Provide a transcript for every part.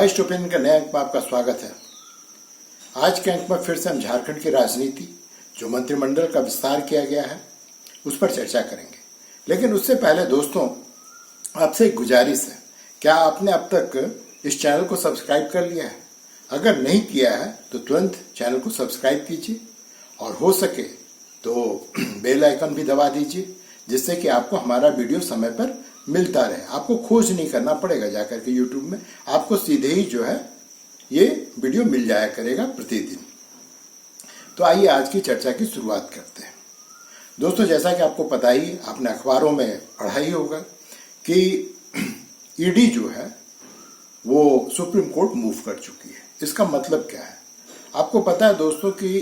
Voice opinion का नए अंक में आपका स्वागत है। आज के अंक में फिर से हम झारखंड की राजनीति, जो मंत्रिमंडल का विस्तार किया गया है, उस पर चर्चा करेंगे। लेकिन उससे पहले दोस्तों, आपसे एक गुजारिश है, क्या आपने अब तक इस चैनल को सब्सक्राइब कर लिया है? अगर नहीं किया है तो तुरंत चैनल को सब्सक्राइब कीजिए और हो सके तो बेल आइकन भी दबा दीजिए, जिससे कि आपको हमारा वीडियो समय पर मिलता रहे। आपको खोज नहीं करना पड़ेगा जाकर के यूट्यूब में, आपको सीधे ही जो है ये वीडियो मिल जाया करेगा प्रतिदिन। तो आइए आज की चर्चा की शुरुआत करते हैं। दोस्तों, जैसा कि आपको पता ही, आपने अखबारों में पढ़ा ही होगा कि ईडी जो है वो सुप्रीम कोर्ट मूव कर चुकी है। इसका मतलब क्या है? आपको पता है दोस्तों कि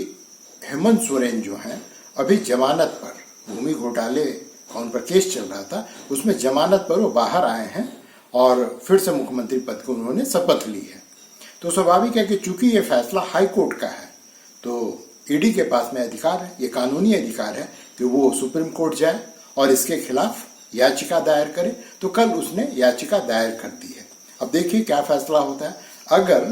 हेमंत सोरेन जो हैं अभी जमानत पर, भूमि घोटाले का उन पर केस चल रहा था, उसमें जमानत पर वो बाहर आए हैं और फिर से मुख्यमंत्री पद को उन्होंने शपथ ली है। तो स्वाभाविक है कि चूंकि ये फैसला हाई कोर्ट का है, तो ईडी के पास में अधिकार है, ये कानूनी अधिकार है कि वो सुप्रीम कोर्ट जाए और इसके खिलाफ याचिका दायर करे। तो कल उसने याचिका दायर कर दी है। अब देखिए क्या फैसला होता है। अगर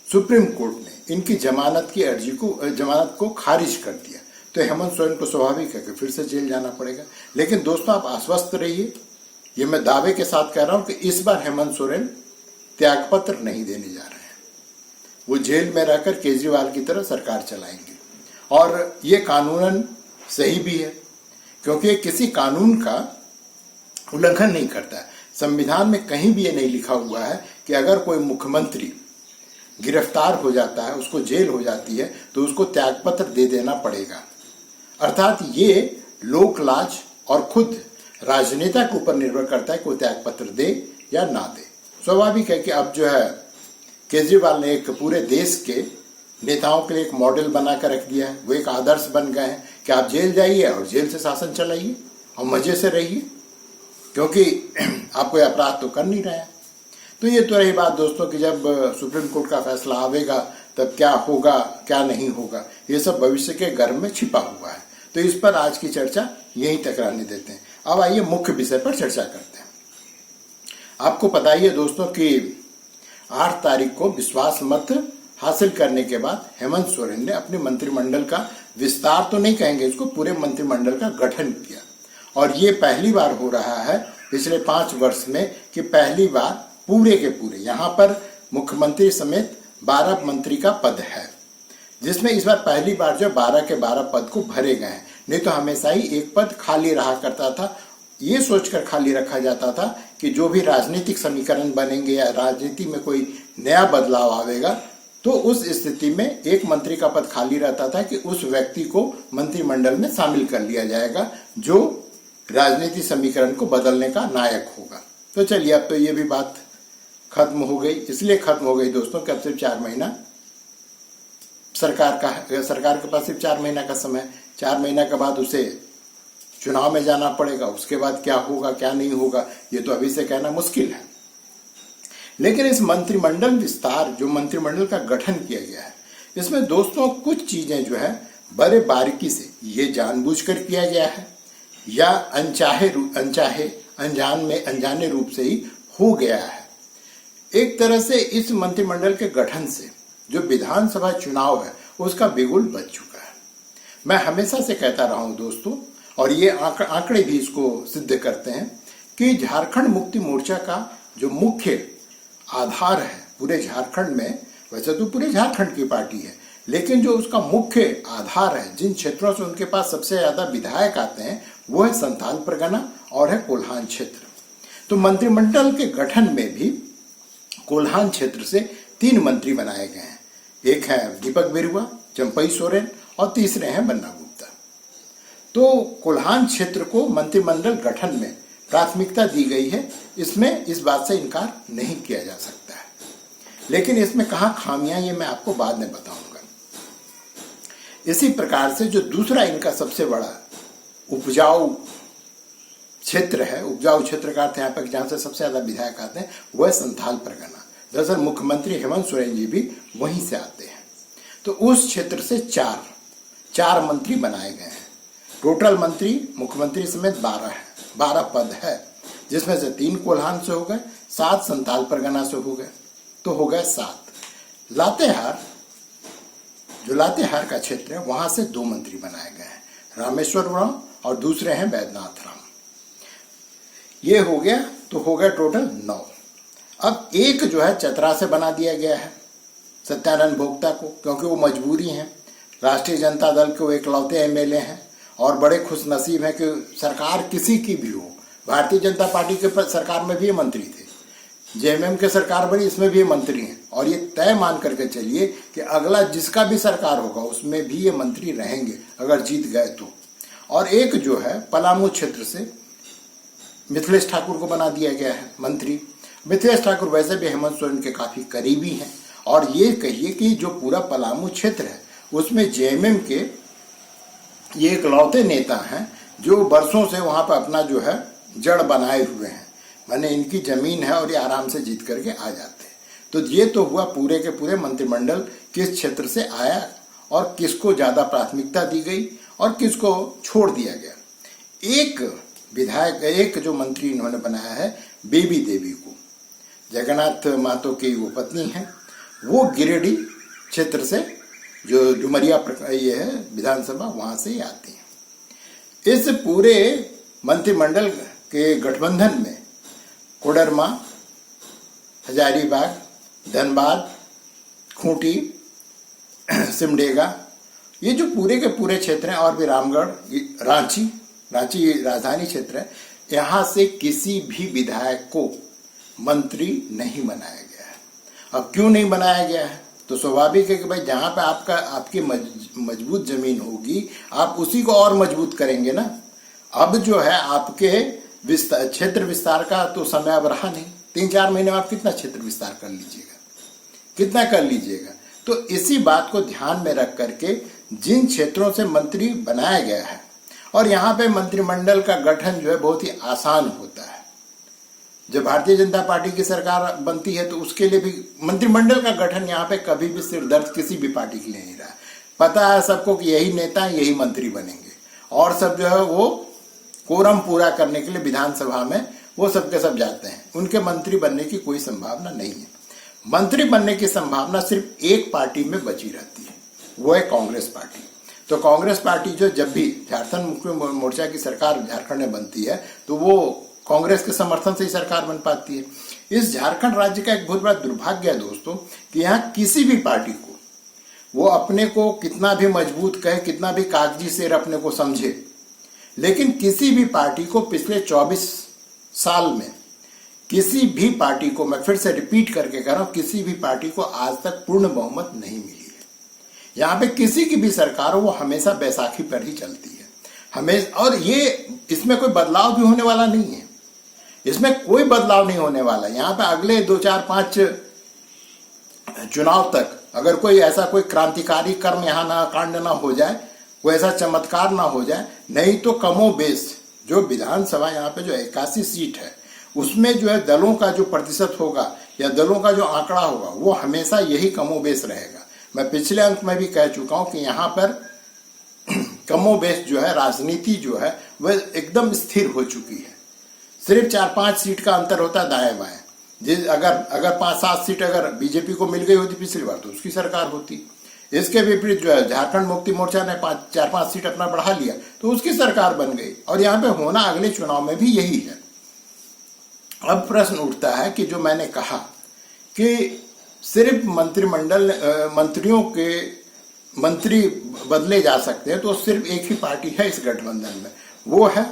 सुप्रीम कोर्ट ने इनकी जमानत की अर्जी को, जमानत को खारिज कर दिया, तो हेमंत सोरेन को स्वाभाविक है कि फिर से जेल जाना पड़ेगा। लेकिन दोस्तों, आप आश्वस्त रहिए, ये मैं दावे के साथ कह रहा हूं कि इस बार हेमंत सोरेन त्यागपत्र नहीं देने जा रहे हैं। वो जेल में रहकर केजरीवाल की तरह सरकार चलाएंगे और ये कानूनन सही भी है, क्योंकि किसी कानून का उल्लंघन नहीं करता है। संविधान में कहीं भी ये नहीं लिखा हुआ है कि अगर कोई मुख्यमंत्री गिरफ्तार हो जाता है, उसको जेल हो जाती है, तो उसको त्यागपत्र दे देना पड़ेगा। अर्थात ये लोक लाज और खुद राजनेता के ऊपर निर्भर करता है कि वो त्यागपत्र दे या ना दे। स्वाभाविक है कि अब जो है केजरीवाल ने एक पूरे देश के नेताओं के लिए एक मॉडल बनाकर रख दिया है। वो एक आदर्श बन गए हैं कि आप जेल जाइए और जेल से शासन चलाइए और मजे से रहिए, क्योंकि आप कोई अपराध तो कर नहीं रहे हैं। तो ये तो रही बात दोस्तों कि जब सुप्रीम कोर्ट का फैसला आवेगा तब क्या होगा क्या नहीं होगा, ये सब भविष्य के गर्भ में छिपा हुआ है। तो इस पर आज की चर्चा यहीं तक रहने देते हैं। अब आइए मुख्य विषय पर चर्चा करते हैं। आपको पता ही है दोस्तों कि 8 तारीख को विश्वास मत हासिल करने के बाद हेमंत सोरेन ने अपने मंत्रिमंडल का विस्तार तो नहीं कहेंगे इसको, पूरे मंत्रिमंडल का गठन किया। और ये पहली बार हो रहा है पिछले 5 वर्ष में कि पहली बार पूरे के पूरे यहाँ पर मुख्यमंत्री समेत 12 मंत्री का पद है, जिसमें इस बार पहली बार जो 12 के 12 पद को भरे गए हैं। नहीं तो हमेशा ही एक पद खाली रहा करता था। ये सोचकर खाली रखा जाता था कि जो भी राजनीतिक समीकरण बनेंगे या राजनीति में कोई नया बदलाव आवेगा, तो उस स्थिति में एक मंत्री का पद खाली रहता था कि उस व्यक्ति को मंत्रिमंडल में शामिल कर लिया जाएगा जो राजनीतिक समीकरण को बदलने का नायक होगा। तो चलिए, अब तो ये भी बात खत्म हो गई। इसलिए खत्म हो गई दोस्तों कि अब सिर्फ 4 महीना सरकार के पास सिर्फ 4 महीना का समय। 4 महीना के बाद उसे चुनाव में जाना पड़ेगा। उसके बाद क्या होगा क्या नहीं होगा, ये तो अभी से कहना मुश्किल है। लेकिन इस मंत्रिमंडल विस्तार, जो मंत्रिमंडल का गठन किया गया है, इसमें दोस्तों कुछ चीजें जो है बड़े बारीकी से, ये जानबूझकर किया गया है या अनजाने रूप से ही हो गया है। एक तरह से इस मंत्रिमंडल के गठन से जो विधानसभा चुनाव है उसका बिगुल बज चुका है। मैं हमेशा से कहता रहा हूं दोस्तों, और ये आंकड़े भी इसको सिद्ध करते हैं कि झारखंड मुक्ति मोर्चा का जो मुख्य आधार है पूरे झारखंड में, वैसे तो पूरे झारखंड की पार्टी है, लेकिन जो उसका मुख्य आधार है, जिन क्षेत्रों से उनके पास सबसे ज्यादा विधायक आते हैं, वो है संथाल परगना और है कोल्हान क्षेत्र। तो मंत्रिमंडल के गठन में भी कोल्हान क्षेत्र से 3 मंत्री बनाए गए हैं। एक है दीपक बिरुआ, चंपई सोरेन और तीसरे हैं बन्ना गुप्ता। तो कोल्हान क्षेत्र को मंत्रिमंडल गठन में प्राथमिकता दी गई है, इसमें इस बात से इनकार नहीं किया जा सकता है। लेकिन इसमें कहाँ खामियां, ये मैं आपको बाद में बताऊंगा। इसी प्रकार से जो दूसरा इनका सबसे बड़ा उपजाऊ क्षेत्र है, उपजाऊ क्षेत्र का अर्थ यहाँ पर जहां से सबसे ज्यादा विधायक आते हैं, वह संथाल परगना। दरअसल मुख्यमंत्री हेमंत सोरेन जी भी वहीं से आते हैं। तो उस क्षेत्र से 4 मंत्री बनाए गए हैं। टोटल मंत्री मुख्यमंत्री समेत 12 है, 12 पद है, जिसमें से 3 कोल्हान से हो गए, 7 संताल परगना से हो गए, तो हो गए 7। लातेहार, जो लातेहार का क्षेत्र है, वहां से 2 मंत्री बनाए गए हैं, रामेश्वरम और दूसरे हैं बैद्यनाथ राम। ये हो गया, तो हो गया टोटल 9। अब एक जो है चतरा से बना दिया गया है सत्यानंद भोक्ता को, क्योंकि वो मजबूरी है। राष्ट्रीय जनता दल के वो इकलौते एमएलए हैं और बड़े खुशनसीब हैं कि सरकार किसी की भी हो, भारतीय जनता पार्टी के सरकार में भी ये मंत्री थे, जेएमएम के सरकार बनी, इसमें भी ये मंत्री हैं, और ये तय मान करके चलिए कि अगला जिसका भी सरकार होगा उसमें भी ये मंत्री रहेंगे अगर जीत गए तो। और एक जो है पलामू क्षेत्र से मिथिलेश ठाकुर को बना दिया गया है मंत्री। मिथिलेश ठाकुर वैसे भी हेमंत सोरेन के काफी करीबी हैं, और ये कहिए कि जो पूरा पलामू क्षेत्र है उसमें जेएमएम के ये इकलौते नेता हैं जो बरसों से वहां पर अपना जो है जड़ बनाए हुए हैं, माने इनकी जमीन है और ये आराम से जीत करके आ जाते हैं। तो ये तो हुआ पूरे के पूरे मंत्रिमंडल किस क्षेत्र से आया और किसको ज्यादा प्राथमिकता दी गई और किसको छोड़ दिया गया। एक विधायक, एक जो मंत्री इन्होंने बनाया है बेबी देवी को, जगन्नाथ महतो की वो पत्नी है, वो गिरिडीह क्षेत्र से जो डुमरिया ये है विधानसभा, वहां से ही आती है। इस पूरे मंत्रिमंडल के गठबंधन में कोडरमा, हजारीबाग, धनबाद, खूंटी, सिमडेगा, ये जो पूरे के पूरे क्षेत्र हैं, और भी रामगढ़, रांची राजधानी क्षेत्र है, यहाँ से किसी भी विधायक को मंत्री नहीं बनाया गया है। अब क्यों नहीं बनाया गया है? तो स्वाभाविक है कि भाई जहां पे आपकी मजबूत जमीन होगी आप उसी को और मजबूत करेंगे ना। अब जो है आपके क्षेत्र विस्तार का तो समय अब रहा नहीं, 3-4 महीने में आप कितना क्षेत्र विस्तार कर लीजिएगा, कितना कर लीजिएगा। तो इसी बात को ध्यान में रख करके जिन क्षेत्रों से मंत्री बनाया गया है, और यहाँ पे मंत्रिमंडल का गठन जो है बहुत ही आसान होता है। जब भारतीय जनता पार्टी की सरकार बनती है तो उसके लिए भी मंत्रिमंडल का गठन यहाँ पे कभी भी सिर दर्द किसी भी पार्टी के लिए नहीं रहा। पता है सबको कि यही नेता यही मंत्री बनेंगे, और सब जो है वो कोरम पूरा करने के लिए विधानसभा में वो सब के सब जाते हैं। उनके मंत्री बनने की कोई संभावना नहीं है। मंत्री बनने की संभावना सिर्फ एक पार्टी में बची रहती है, वो है कांग्रेस पार्टी। तो कांग्रेस पार्टी जो जब भी झारखंड मुक्ति मोर्चा की सरकार झारखंड में बनती है तो वो कांग्रेस के समर्थन से ही सरकार बन पाती है। इस झारखंड राज्य का एक बहुत बड़ा दुर्भाग्य है दोस्तों कि यहाँ किसी भी पार्टी को वो अपने को कितना भी मजबूत कहे, कितना भी कागजी शेर अपने को समझे, लेकिन किसी भी पार्टी को पिछले 24 साल में किसी भी पार्टी को, मैं फिर से रिपीट करके कह रहा हूं, किसी भी पार्टी को आज तक पूर्ण बहुमत नहीं मिली है। यहाँ पे किसी की भी सरकार हो वो हमेशा बैसाखी पर ही चलती है हमेशा, और ये इसमें कोई बदलाव भी होने वाला नहीं है। इसमें कोई बदलाव नहीं होने वाला। यहाँ पे अगले 2, 4, 5 चुनाव तक अगर कोई ऐसा कोई क्रांतिकारी कर्म यहाँ ना कांड ना हो जाए, कोई ऐसा चमत्कार ना हो जाए, नहीं तो कमो बेश जो विधानसभा यहाँ पे जो 81 सीट है उसमें जो है दलों का जो प्रतिशत होगा या दलों का जो आंकड़ा होगा वो हमेशा यही कमोबेश रहेगा। मैं पिछले अंक में भी कह चुका हूं कि यहाँ पर कमोबेश जो है राजनीति जो है वह एकदम स्थिर हो चुकी है। सिर्फ 4-5 सीट का अंतर होता है दाएं बाएं। जिस अगर 5-7 सीट अगर बीजेपी को मिल गई होती पिछली बार तो उसकी सरकार होती। इसके विपरीत जो है झारखंड मुक्ति मोर्चा ने 4-5 सीट अपना बढ़ा लिया तो उसकी सरकार बन गई, और यहाँ पे होना अगले चुनाव में भी यही है। अब प्रश्न उठता है कि जो मैंने कहा कि सिर्फ मंत्रियों के मंत्री बदले जा सकते हैं, तो सिर्फ एक ही पार्टी है इस गठबंधन में, वो है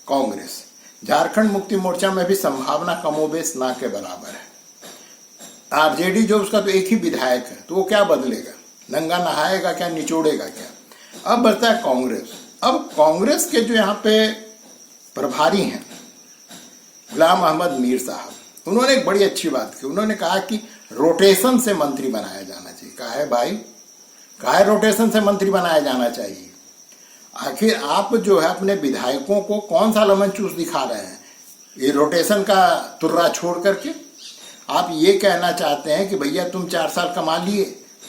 कांग्रेस। झारखंड मुक्ति मोर्चा में भी संभावना कमोबेश ना के बराबर है। आरजेडी जो उसका तो एक ही विधायक है, तो वो क्या बदलेगा, नंगा नहाएगा क्या, निचोड़ेगा क्या। अब बचता है कांग्रेस। अब कांग्रेस के जो यहाँ पे प्रभारी हैं गुलाम अहमद मीर साहब, उन्होंने एक बड़ी अच्छी बात की। उन्होंने कहा कि रोटेशन से मंत्री बनाया जाना चाहिए। कहा है भाई, कहा है रोटेशन से मंत्री बनाया जाना चाहिए। आखिर आप जो है अपने विधायकों को कौन सा लेमन चूस दिखा रहे हैं, ये रोटेशन का तुर्रा छोड़ करके। आप ये कहना चाहते हैं कि भैया तुम 4 साल कमा लिए,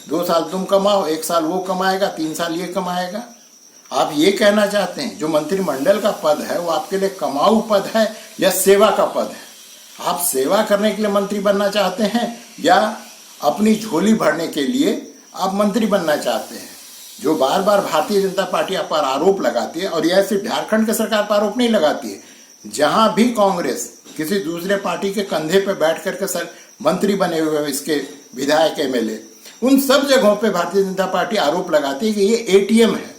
2 साल तुम कमाओ, 1 साल वो कमाएगा, 3 साल ये कमाएगा। आप ये कहना चाहते हैं जो मंत्रिमंडल का पद है वो आपके लिए कमाऊ पद है या सेवा का पद है। आप सेवा करने के लिए मंत्री बनना चाहते हैं या अपनी झोली भरने के लिए आप मंत्री बनना चाहते हैं? जो बार बार भारतीय जनता पार्टी आप पर आरोप लगाती है, और यह सिर्फ झारखंड के सरकार पर आरोप नहीं लगाती है, जहां भी कांग्रेस किसी दूसरे पार्टी के कंधे पर बैठ करके मंत्री बने हुए इसके विधायक एमएलए, उन सब जगहों पे भारतीय जनता पार्टी आरोप लगाती है कि ये एटीएम है।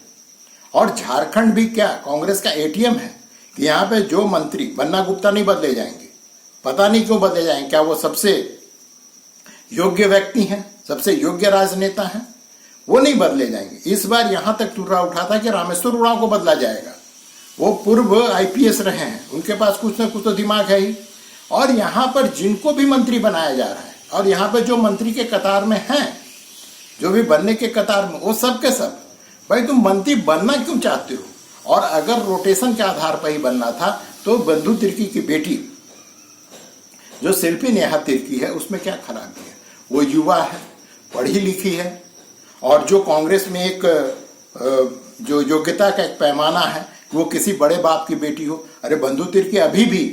और झारखंड भी क्या कांग्रेस का एटीएम है कि यहाँ पे जो मंत्री बन्ना गुप्ता नहीं बदले जाएंगे? पता नहीं क्यों बदले जाएंगे, क्या वो सबसे योग्य व्यक्ति हैं, सबसे योग्य राजनेता हैं? वो नहीं बदले जाएंगे। इस बार यहां तक तुर्रा उठा था कि रामेश्वर उरांव को बदला जाएगा। वो पूर्व आईपीएस रहे हैं, उनके पास कुछ ना कुछ तो दिमाग है ही। और यहां पर जिनको भी मंत्री बनाया जा रहा है, और यहां पर जो मंत्री के कतार में हैं, जो भी बनने के कतार में, वो सब के सब, भाई तुम मंत्री बनना क्यों चाहते हो? और अगर रोटेशन के आधार पर ही बनना था तो बंधु तिर्की की बेटी जो शिल्पी नेहा तिर्की है, उसमें क्या खराबी है? वो युवा है, पढ़ी लिखी है, और जो कांग्रेस में एक जो योग्यता का एक पैमाना है वो किसी बड़े बाप की बेटी हो। अरे बंधु तिर्की अभी भी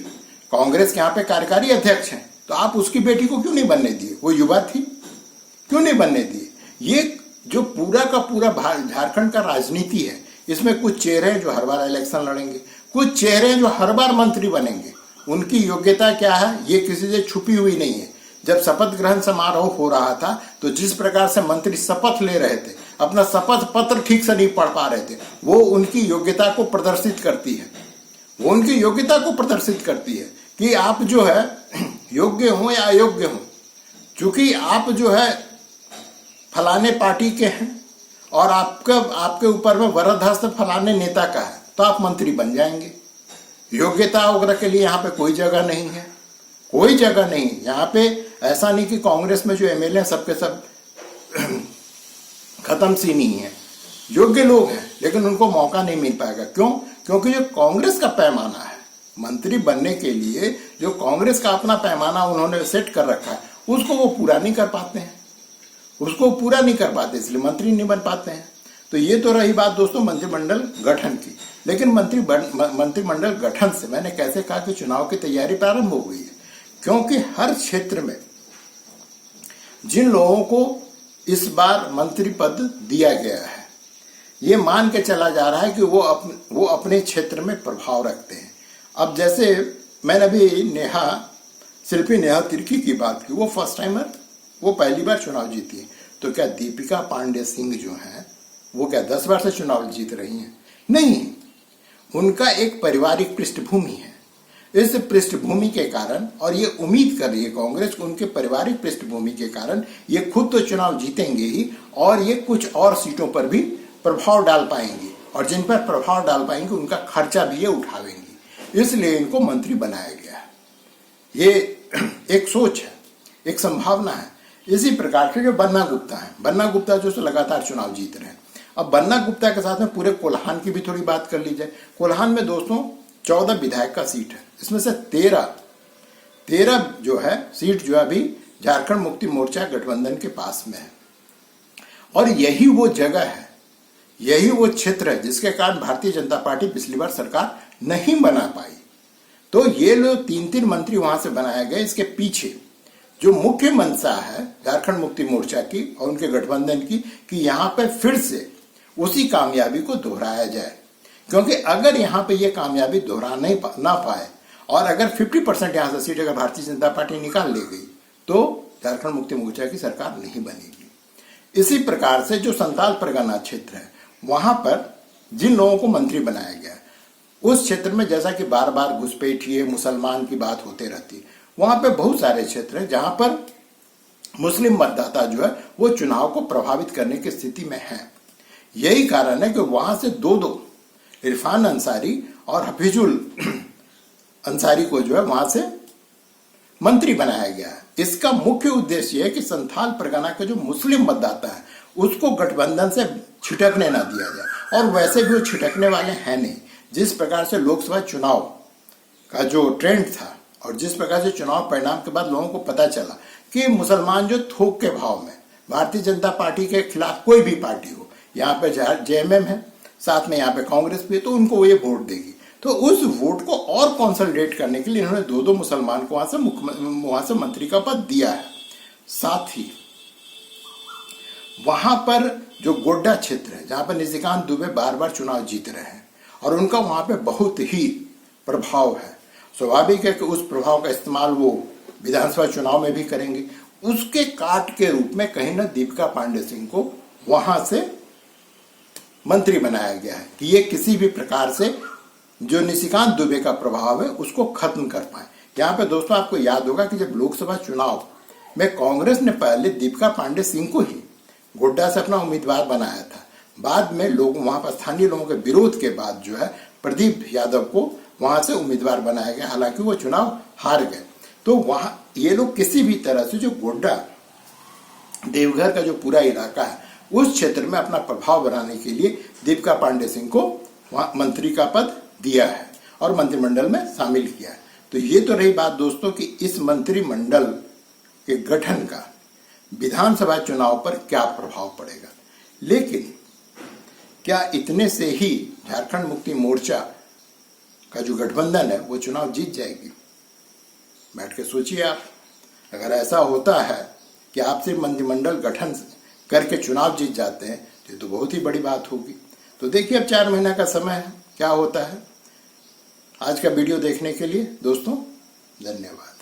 कांग्रेस के यहाँ पे कार्यकारी अध्यक्ष हैं, तो आप उसकी बेटी को क्यों नहीं बनने दिए? वो युवा थी, क्यों नहीं बनने दिए? ये जो पूरा का पूरा झारखंड का राजनीति है, इसमें कुछ चेहरे हैं जो हर बार इलेक्शन लड़ेंगे, कुछ चेहरे हैं जो हर बार मंत्री बनेंगे। उनकी योग्यता क्या है ये किसी से छुपी हुई नहीं है। जब शपथ ग्रहण समारोह हो रहा था तो जिस प्रकार से मंत्री शपथ ले रहे थे, अपना शपथ पत्र ठीक से नहीं पढ़ पा रहे थे, वो उनकी योग्यता को प्रदर्शित करती है। वो उनकी योग्यता को प्रदर्शित करती है कि आप जो है योग्य हो या अयोग्य हो। क्योंकि आप जो है फलाने पार्टी के हैं और आपके ऊपर में वरदहस्त फलाने नेता का है, तो आप मंत्री बन जाएंगे। योग्यता वगैरह के लिए यहाँ पे कोई जगह नहीं है, कोई जगह नहीं। यहाँ पे ऐसा नहीं कि कांग्रेस में जो एमएलए सबके सब खत्म सी नहीं है, योग्य लोग हैं, लेकिन उनको मौका नहीं मिल पाएगा। क्यों? क्योंकि जो कांग्रेस का पैमाना है मंत्री बनने के लिए, जो कांग्रेस का अपना पैमाना उन्होंने सेट कर रखा है, उसको वो पूरा नहीं कर पाते हैं, उसको पूरा नहीं कर पाते, इसलिए मंत्री नहीं बन पाते हैं। तो ये तो रही बात दोस्तों मंत्रिमंडल गठन की। लेकिन मंत्रिमंडल गठन से मैंने कैसे कहा कि चुनाव की तैयारी प्रारंभ हो गई है, क्योंकि हर क्षेत्र में जिन लोगों को इस बार मंत्री पद दिया गया है, ये मान के चला जा रहा है कि वो अपने क्षेत्र में प्रभाव रखते हैं। अब जैसे मैंने अभी शिल्पी नेहा तिर्की की बात की, वो फर्स्ट टाइमर, वो पहली बार चुनाव जीती है। तो क्या दीपिका पांडे सिंह जो है वो क्या 10 बार से चुनाव जीत रही हैं? नहीं, उनका एक पारिवारिक पृष्ठभूमि है। इस पृष्ठभूमि के कारण, और ये उम्मीद कर रही है कांग्रेस को, उनके पारिवारिक पृष्ठभूमि के कारण ये खुद तो चुनाव जीतेंगे ही, और ये कुछ और सीटों पर भी प्रभाव डाल पाएंगे, और जिन पर प्रभाव डाल पाएंगे उनका खर्चा भी ये उठावेंगे। इसलिए इनको मंत्री बनाया गया है। ये एक सोच है, एक संभावना है। इसी प्रकार के जो बन्ना गुप्ता है, बन्ना गुप्ता जो लगातार चुनाव जीत रहे हैं। अब बन्ना गुप्ता के साथ में पूरे कोल्हान की भी थोड़ी बात कर ली जाए। कोल्हान में दोस्तों 14 विधायक का सीट है, इसमें से 13 जो है सीट जो अभी झारखंड मुक्ति मोर्चा गठबंधन के पास में है। और यही वो जगह है, यही वो क्षेत्र है जिसके कारण भारतीय जनता पार्टी पिछली बार सरकार नहीं बना पाई। तो ये लोग 3 मंत्री वहां से बनाए गए। इसके पीछे जो मुख्य मंशा है झारखंड मुक्ति मोर्चा की और उनके गठबंधन की, कि यहाँ पे फिर से उसी कामयाबी को दोहराया जाए। क्योंकि अगर यहाँ पे ये कामयाबी दोहरा ना पाए, और अगर 50% यहाँ से सीट अगर भारतीय जनता पार्टी निकाल ले गई, तो झारखंड मुक्ति मोर्चा की सरकार नहीं बनेगी। इसी प्रकार से जो संताल परगना क्षेत्र है, वहां पर जिन लोगों को मंत्री बनाया गया, उस क्षेत्र में जैसा कि बार बार घुसपैठिए मुसलमान की बात होते रहती है, वहां पे बहुत सारे क्षेत्र हैं जहां पर मुस्लिम मतदाता जो है वो चुनाव को प्रभावित करने की स्थिति में है। यही कारण है कि वहां से दो इरफान अंसारी और हफीजुल अंसारी को जो है वहां से मंत्री बनाया गया है। इसका मुख्य उद्देश्य है कि संथाल परगना के जो मुस्लिम मतदाता है उसको गठबंधन से छिटकने ना दिया जाए। और वैसे भी वो छिटकने वाले हैं नहीं। जिस प्रकार से लोकसभा चुनाव का जो ट्रेंड था, और जिस प्रकार से चुनाव परिणाम के बाद लोगों को पता चला कि मुसलमान जो थोक के भाव में भारतीय जनता पार्टी के खिलाफ कोई भी पार्टी हो, यहाँ पे जेएमएम है, साथ में यहाँ पे कांग्रेस भी है, तो उनको ये वोट देगी। तो उस वोट को और कंसोलिडेट करने के लिए इन्होंने दो दो मुसलमान को वहां से मंत्री का पद दिया है। साथ ही वहां पर जो गोड्डा क्षेत्र है जहां पर निशिकांत दुबे बार बार चुनाव जीत रहे हैं और उनका वहां पे बहुत ही प्रभाव है, स्वाभाविक है कि उस प्रभाव का इस्तेमाल वो विधानसभा चुनाव में भी करेंगे। उसके काट के रूप में कहीं ना दीपिका पांडे सिंह को वहां से मंत्री बनाया गया है कि ये किसी भी प्रकार से जो निशिकांत दुबे का प्रभाव है उसको खत्म कर पाए। यहाँ पे दोस्तों आपको याद होगा कि जब लोकसभा चुनाव में कांग्रेस ने पहले दीपिका पांडे सिंह को ही गोड्डा से अपना उम्मीदवार बनाया था, बाद में लोग वहां पर स्थानीय लोगों के विरोध के बाद जो है प्रदीप यादव को वहां से उम्मीदवार बनाया गया, हालांकि वो चुनाव हार गए। तो वहां ये लोग किसी भी तरह से जो गोड्डा देवघर का जो पूरा इलाका है उस क्षेत्र में अपना प्रभाव बनाने के लिए दीपिका पांडे सिंह को वहां मंत्री का पद दिया है और मंत्रिमंडल में शामिल किया है। तो ये तो रही बात दोस्तों कि इस मंत्रिमंडल के गठन का विधानसभा चुनाव पर क्या प्रभाव पड़ेगा, लेकिन क्या इतने से ही झारखंड मुक्ति मोर्चा का जो गठबंधन है वो चुनाव जीत जाएगी? बैठ के सोचिए आप। अगर ऐसा होता है कि आप सिर्फ मंत्रिमंडल गठन करके चुनाव जीत जाते हैं तो ये तो बहुत ही बड़ी बात होगी। तो देखिए अब 4 महीना का समय है, क्या होता है। आज का वीडियो देखने के लिए दोस्तों धन्यवाद।